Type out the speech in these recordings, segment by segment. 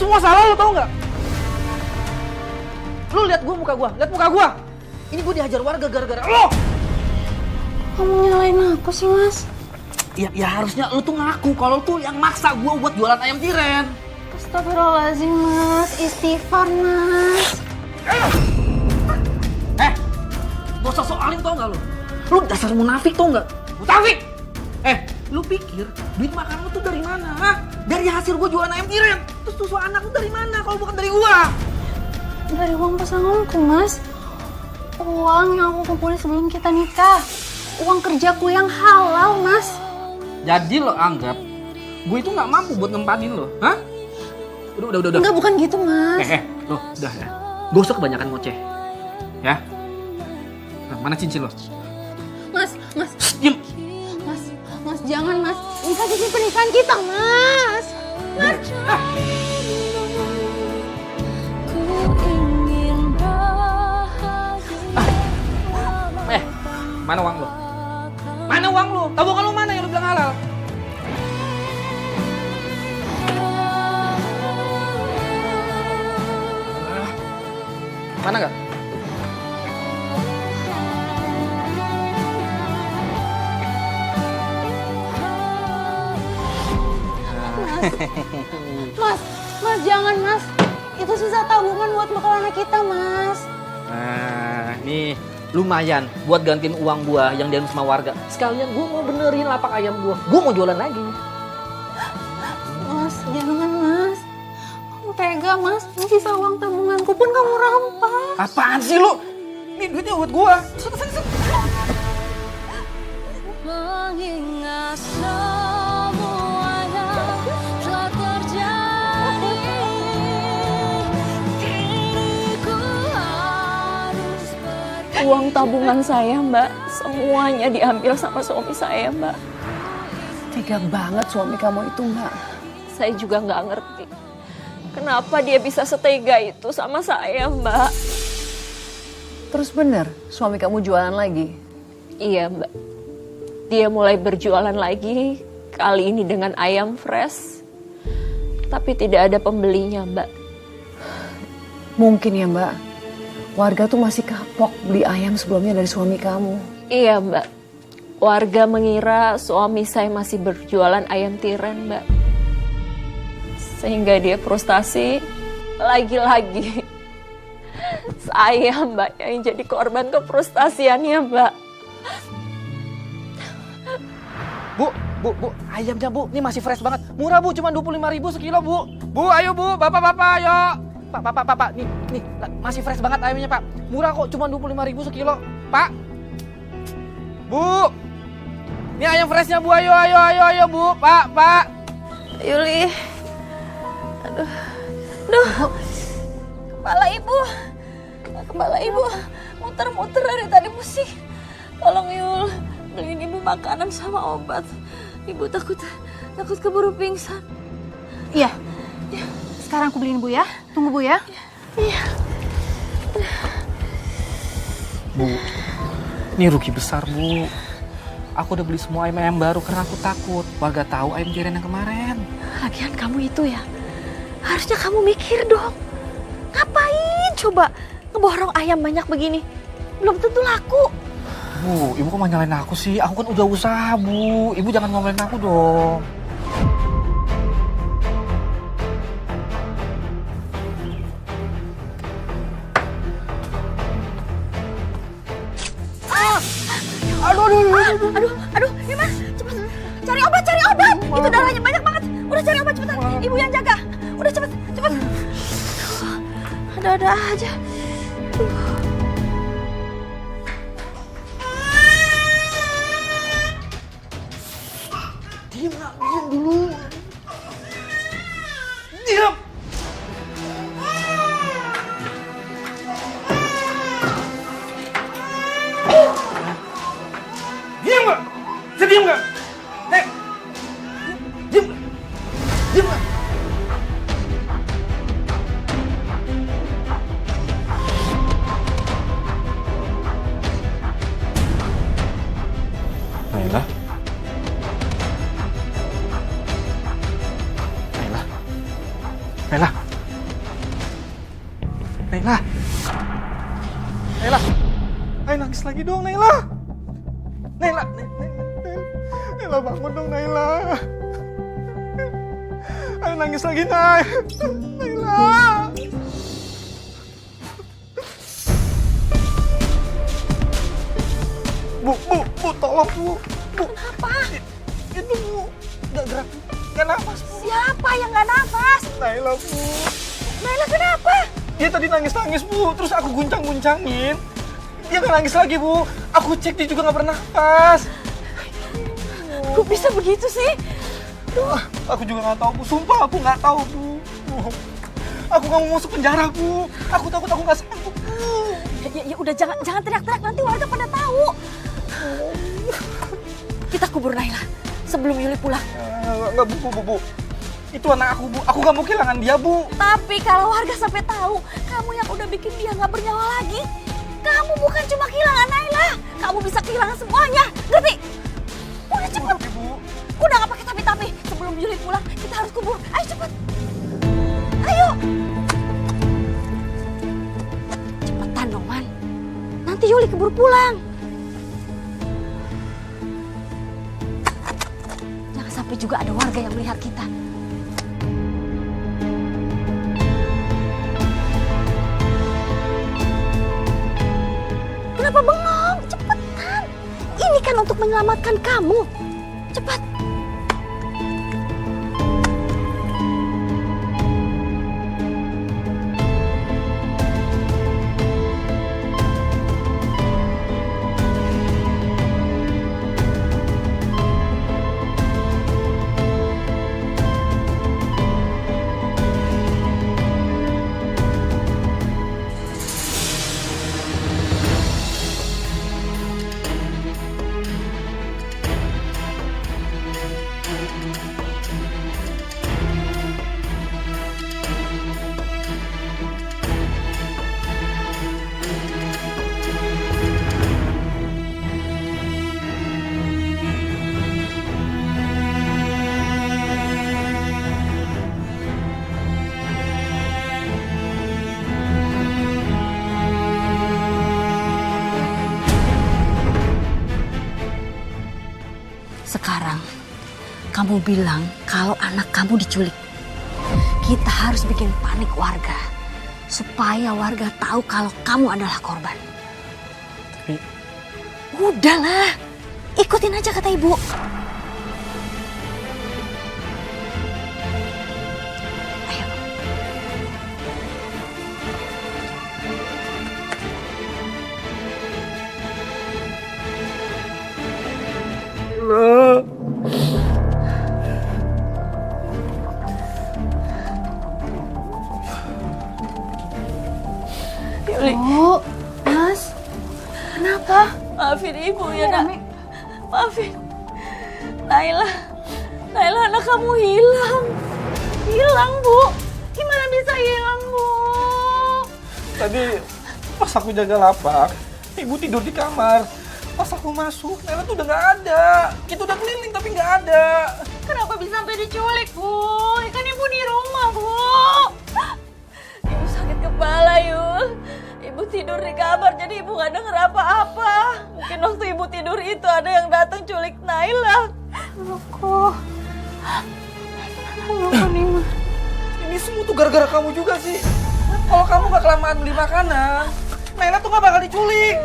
semua salah lo, tau nggak? Lo lihat muka gua. Ini gua dihajar warga gara-gara lo. Kamu nyalain aku sih, Mas? Ya harusnya lo tuh ngaku kalau tuh yang maksa gua buat jualan ayam tiren. Astagfirullahaladzim, Mas. Istighfar, Mas. Gak usah sok alim tau nggak lo? Lo dasar munafik tau nggak? Munafik! Lo pikir duit makan lo tuh dari mana? Hah? Dari hasil gua jualan ayam tiren. Terus susu anak lo dari mana kalau bukan dari gua? Dari uang pasanganku, Mas. Uang yang aku kumpulin sebelum kita nikah. Uang kerjaku yang halal, Mas. Jadi lo anggap gue itu nggak mampu buat nempatin lo? Hah? Udah. Enggak, bukan gitu, Mas. Lo udah ya. Gak usah kebanyakan ngoceh. Ya? Nah, mana cincin lo? Mas. Diam! Mas, jangan, Mas. Ini kan cincin pernikahan kita, Mas. Mas. Mana uang lo? Mana uang lo? Tabungan lo mana yang lo bilang halal? Mana gak? Mas, jangan, Mas. Itu sisa tabungan buat bekal anak kita, Mas. Nah, nih lumayan buat gantiin uang gua yang diambil sama warga. Sekalian gua mau benerin lapak ayam gua mau jualan lagi. Mas, jangan, Mas. Kamu tega, Mas. Ini sisa uang tabunganku pun kamu rampas. Apaan sih lo? Ini duitnya buat gua. Sana. Mengingat semuanya telah terjadi, kini ku harus pergi. Uang tabungan saya, Mbak, semuanya diambil sama suami saya, Mbak. Tega banget suami kamu itu, Mbak. Saya juga nggak ngerti kenapa dia bisa setega itu sama saya, Mbak. Terus bener suami kamu jualan lagi? Iya, Mbak. Dia mulai berjualan lagi, kali ini dengan ayam fresh. Tapi tidak ada pembelinya, Mbak. Mungkin ya, Mbak. Warga tuh masih kapok beli ayam sebelumnya dari suami kamu. Iya, Mbak. Warga mengira suami saya masih berjualan ayam tiren, Mbak. Sehingga dia frustasi, lagi-lagi saya, Mbak, yang jadi korban kefrustasiannya, Mbak. Bu, ayamnya Bu, ini masih fresh banget. Murah Bu, cuma 25.000 sekilo Bu. Bu, ayo Bu, bapak-bapak, ayo. Pak, nih, masih fresh banget ayamnya Pak. Murah kok, cuma 25.000 sekilo. Pak, Bu, ini ayam freshnya Bu, ayo Bu, Pak. Yuli, aduh, kepala ibu, muter-muter dari tadi pusing. Tolong Yul, beliin ibu makanan sama obat. Ibu takut keburu pingsan. Iya. Sekarang aku beliin Bu ya. Tunggu Bu ya. Iya. Bu, ini rugi besar Bu. Aku udah beli semua ayam baru karena aku takut warga tahu ayam tiren yang kemarin. Lagian kamu itu ya, harusnya kamu mikir dong. Ngapain coba ngeborong ayam banyak begini? Belum tentu laku. Bu, ibu kok mau nyalain aku sih? Aku kan udah usaha, Bu. Ibu jangan ngomongin aku dong. Aduh, ini Mas, cepat cari obat. Itu darahnya banyak banget. Udah cari obat cepetan. Ibu yang jaga. Udah cepet. Ada-ada aja. Diam dulu. Diam. Diam nggak? Bisa diam nggak? Diam nggak? Naila. nangis lagi dong, Naila. Naila, Naila bangun dong, Naila. Ayo nangis lagi, Nay. Naila. Bu, tolong, Bu. Kenapa? Itu, Bu. Nggak gerak, nggak nafas, Bu. Siapa yang nggak nafas? Naila, Bu. Naila kenapa? Dia tadi nangis-nangis, Bu. Terus aku guncang-guncangin. Dia nggak nangis lagi, Bu. Aku cek, dia juga nggak bernafas. Kok bisa begitu sih? Wah, aku juga nggak tahu, Bu. Sumpah aku nggak tahu, Bu. Aku nggak mau masuk penjara, Bu. Aku takut aku nggak sanggup, Bu. Ya udah jangan teriak-teriak, nanti warga pada tahu. Kita kubur Naila sebelum Yuli pulang. Nggak, Bu. Itu anak aku, Bu. Aku nggak mau kehilangan dia, Bu. Tapi kalau warga sampai tahu kamu yang udah bikin dia nggak bernyawa lagi, kamu bukan cuma kehilangan Naila, kamu bisa kehilangan semuanya. Ngerti? Udah cepet. Tapi, Bu. Udah nggak pakai tapi-tapi. Sebelum Yuli pulang, kita harus kubur. Ayo cepet. Ayo. Cepetan dong, Man. Nanti Yuli keburu pulang. Jangan sampai juga ada warga yang melihat kita. Kenapa bengong? Cepetan. Ini kan untuk menyelamatkan kamu. Cepat. Sekarang kamu bilang kalau anak kamu diculik. Kita harus bikin panik warga supaya warga tahu kalau kamu adalah korban. Tapi Udahlah, ikutin aja kata ibu. Ayo. Yuli, Bu, Mas, kenapa? maafin ibu ya nak. Maafin. Naila anak kamu hilang. Hilang, Bu. Gimana bisa hilang, Bu? tadi pas aku jaga lapak, ibu tidur di kamar. Pas aku masuk, Naila tuh udah nggak ada. Kita udah keliling tapi nggak ada. Kenapa bisa sampai diculik, Bu? Kan ibu di rumah, Bu. Ibu sakit kepala, Yul. Ibu tidur di kamar, jadi ibu nggak denger apa-apa. Mungkin waktu ibu tidur itu ada yang datang culik Naila. Aku nih, Ma. Ini semua tuh gara-gara kamu juga sih. Kalau kamu nggak kelamaan beli makanan, Naila tuh nggak bakal diculik.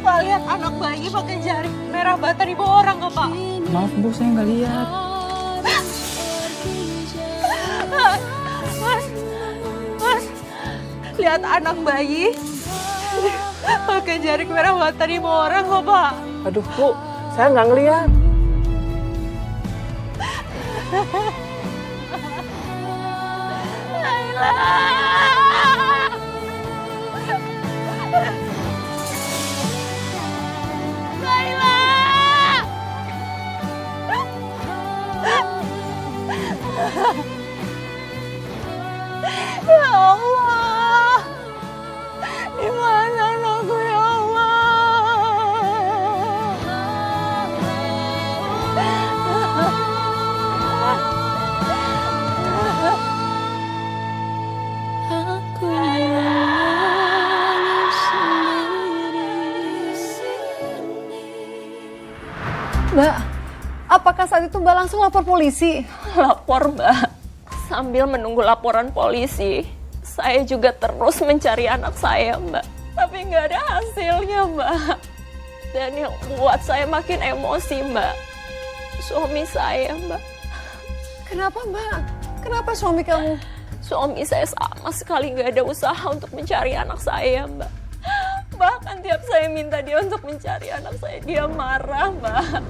Pak, lihat anak bayi pakai jari merah bata di bawah orang nggak, Pak? Maaf, Bu, saya nggak lihat. Mas, lihat anak bayi pakai jari merah bata di bawah orang nggak, Pak? Aduh, Bu, saya nggak ngelihat. Ya Allah, di mana anakku ya Allah? apakah saat itu Mbak langsung lapor polisi? Lapor, Mbak. Sambil menunggu laporan polisi, saya juga terus mencari anak saya, Mbak. Tapi nggak ada hasilnya, Mbak. Dan yang buat saya makin emosi, Mbak, suami saya, Mbak. Kenapa Mbak? Kenapa suami kamu? Suami saya sama sekali nggak ada usaha untuk mencari anak saya, Mbak. Bahkan tiap saya minta dia untuk mencari anak saya, dia marah, Mbak.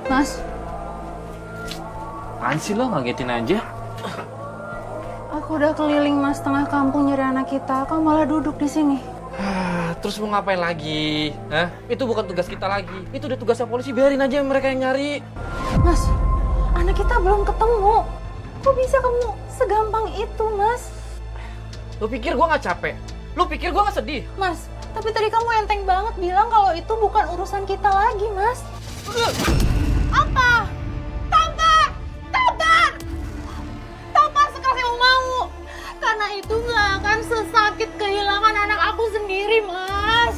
Mas, Apaan sih lo ngagetin aja? Aku udah keliling Mas tengah kampung nyari anak kita, kamu malah duduk di sini. Terus mau ngapain lagi? Hah? Itu bukan tugas kita lagi. Itu udah tugasnya polisi, biarin aja mereka yang nyari. Mas, anak kita belum ketemu. Kok bisa kamu segampang itu, Mas? Lo pikir gua nggak capek? Lo pikir gua nggak sedih? Mas, tapi tadi kamu enteng banget bilang kalau itu bukan urusan kita lagi, Mas. Apa? Tampar! Tampar! Tampar sekeras yang mau. Karena itu nggak akan sesakit kehilangan anak aku sendiri, Mas.